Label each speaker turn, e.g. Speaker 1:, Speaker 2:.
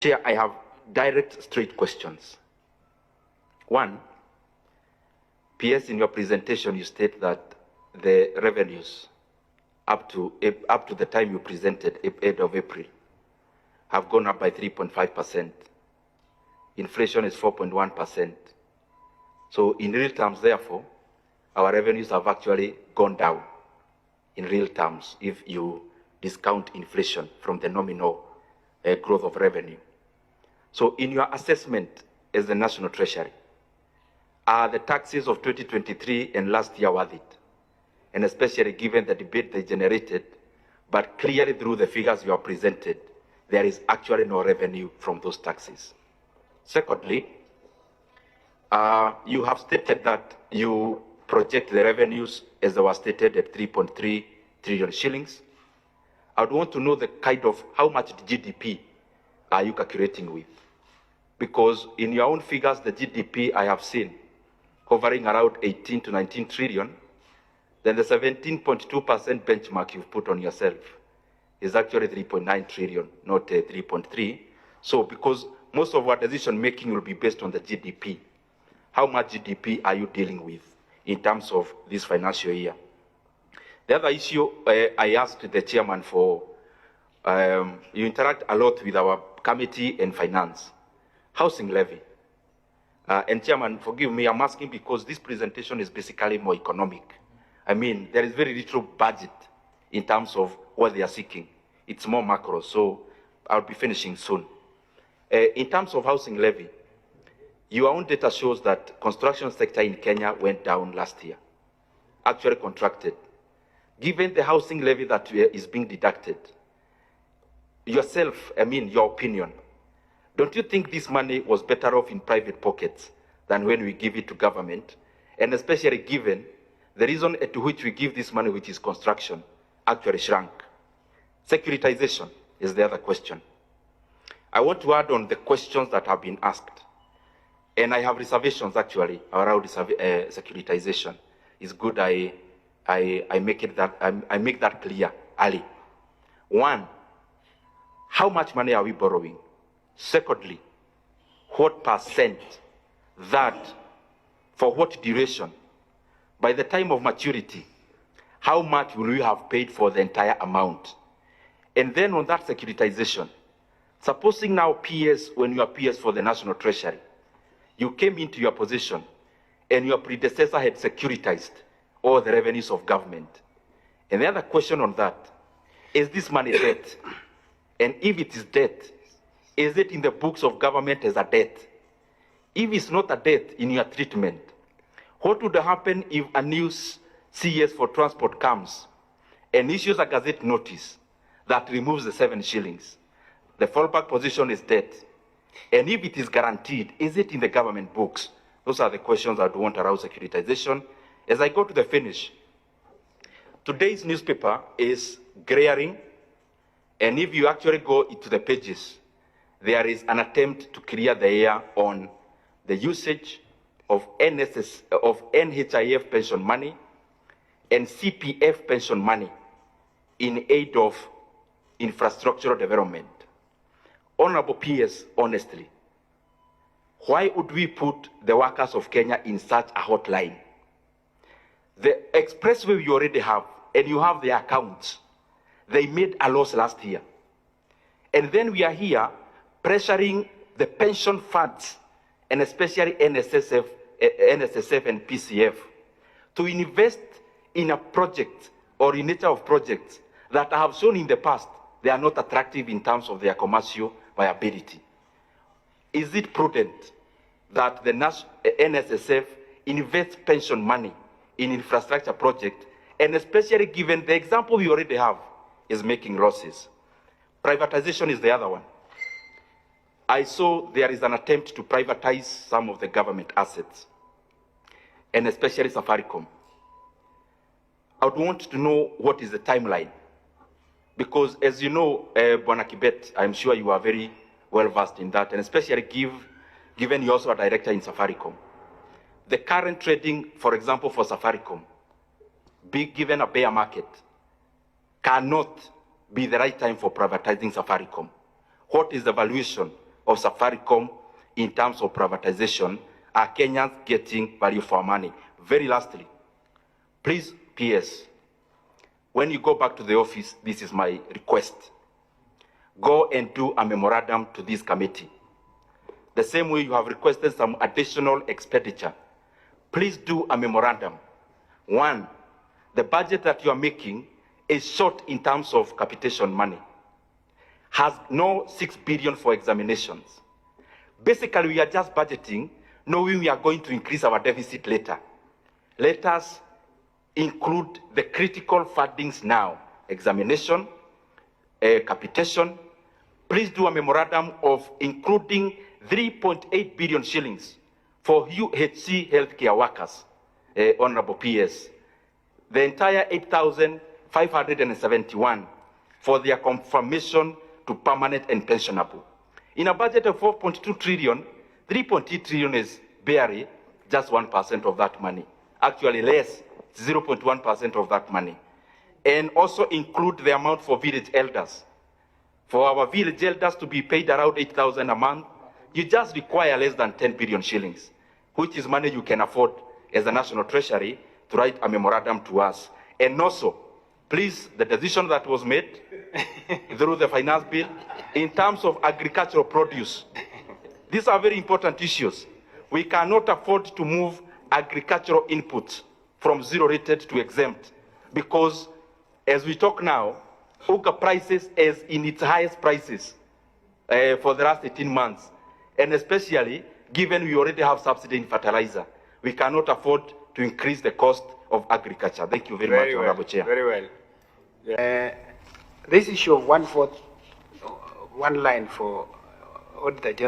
Speaker 1: Chair, I have direct, straight questions. One, PS, in your presentation, you state that the revenues up to the time you presented, 8th of April, have gone up by 3.5%. Inflation is 4.1%. So in real terms, therefore, our revenues have actually gone down in real terms if you discount inflation from the nominal growth of revenue. So in your assessment as the National Treasury, are the taxes of 2023 and last year worth it? And especially given the debate they generated, but clearly through the figures you have presented, there is actually no revenue from those taxes. Secondly, you have stated that you project the revenues as they were stated at 3.3 trillion shillings. I would want to know the kind of how much GDP are you calculating with? Because in your own figures, the GDP I have seen hovering around 18 to 19 trillion, then the 17.2% benchmark you've put on yourself is actually 3.9 trillion, not 3.3. So because most of our decision making will be based on the GDP, how much GDP are you dealing with in terms of this financial year? The other issue I asked the chairman for, you interact a lot with our committee and finance, housing levy. And chairman, forgive me, I'm asking because this presentation is basically more economic. I mean, there is very little budget in terms of what they are seeking. It's more macro, so I'll be finishing soon. In terms of housing levy, your own data shows that construction sector in Kenya went down last year, actually contracted. Given the housing levy that is being deducted, yourself, I mean, your opinion, don't you think this money was better off in private pockets than when we give it to government? And especially given the reason to which we give this money, which is construction, actually shrunk. Securitization is the other question. I want to add on the questions that have been asked. And I have reservations actually around securitization. It's good I make that clear early. One, how much money are we borrowing? Secondly, what percent, that, for what duration? By the time of maturity, how much will we have paid for the entire amount? And then on that securitization, supposing now PS, when you are PS for the National Treasury, you came into your position and your predecessor had securitized all the revenues of government. And the other question on that, is this money debt? And if it is debt, is it in the books of government as a debt? If it's not a debt in your treatment, what would happen if a new CS for transport comes and issues a gazette notice that removes the 7 shillings? The fallback position is debt. And if it is guaranteed, is it in the government books? Those are the questions I would want around securitization. As I go to the finish, today's newspaper is glaring, and if you actually go into the pages, there is an attempt to clear the air on the usage of NHIF pension money and CPF pension money in aid of infrastructural development. Honorable PS, honestly, why would we put the workers of Kenya in such a hotline? The expressway you already have, and you have the accounts, they made a loss last year. And then we are here pressuring the pension funds, and especially NSSF and PCF, to invest in a project or in nature of projects that I have shown in the past they are not attractive in terms of their commercial viability. Is it prudent that the NSSF invests pension money in infrastructure projects, and especially given the example we already have is making losses? Privatization is the other one. I saw there is an attempt to privatize some of the government assets, and especially Safaricom. I would want to know what is the timeline. Because as you know, Bwana Kibet, I'm sure you are very well versed in that, and especially given you're also a director in Safaricom. The current trading, for example, for Safaricom, given a bear market, cannot be the right time for privatizing Safaricom. What is the valuation of Safaricom in terms of privatization, are Kenyans getting value for money? Very lastly, please, PS, when you go back to the office, this is my request. Go and do a memorandum to this committee. The same way you have requested some additional expenditure. Please do a memorandum. One, the budget that you are making is short in terms of capitation money. Has no 6 billion for examinations. Basically, we are just budgeting, knowing we are going to increase our deficit later. Let us include the critical fundings now. Examination, capitation. Please do a memorandum of including 3.8 billion shillings for UHC healthcare workers, Honorable PS. The entire 8,571 for their confirmation to permanent and pensionable. In a budget of 4.2 trillion, 3.8 trillion is barely just 1% of that money. Actually less, 0.1% of that money. And also include the amount for village elders. For our village elders to be paid around 8,000 a month, you just require less than 10 billion shillings, which is money you can afford as a national treasury to write a memorandum to us. And also, please, the decision that was made through the finance bill in terms of agricultural produce, these are very important issues. We cannot afford to move agricultural inputs from zero rated to exempt, because as we talk now, Uga prices is in its highest prices for the last 18 months. And especially given we already have subsidy in fertilizer, we cannot afford to increase the cost of agriculture. Thank you very much, Honorable Chair.
Speaker 2: Very well. This issue of 1/4, one line for Auditor General.